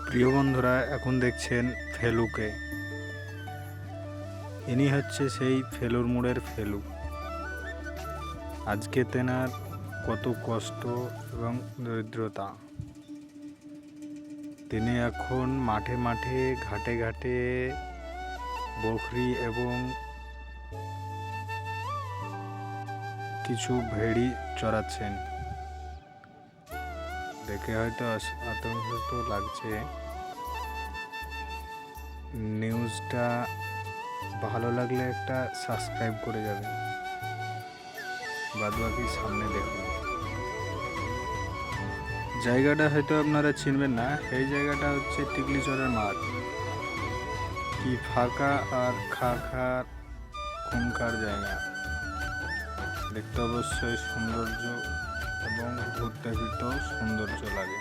প্রিয় বন্ধুরা, এখন দেখছেন ফেলুকে। ইনি হচ্ছে সেই ফেলুর মোড়ের ফেলু। আজকে তেনার কত কষ্ট এবং দরিদ্রতা। তিনি এখন মাঠে মাঠে ঘাটে ঘাটে বকরি এবং কিছু ভেড়ি চড়াচ্ছেন। দেখে হয়তো আতঙ্কিত লাগছে। নিউজটা ভালো লাগলে একটা সাবস্ক্রাইব করে যাবেন, বাদবাকি সামনে দেখুন। জায়গাটা হয়তো আপনারা চিনবেন না, এই জায়গাটা হচ্ছে টিকলিচরের মাঠ। কি ফাঁকা আর খার খুনকার জায়গা। দেখতে অবশ্যই সৌন্দর্য এবং ঘুরতে ফিরতেও সৌন্দর্য লাগে।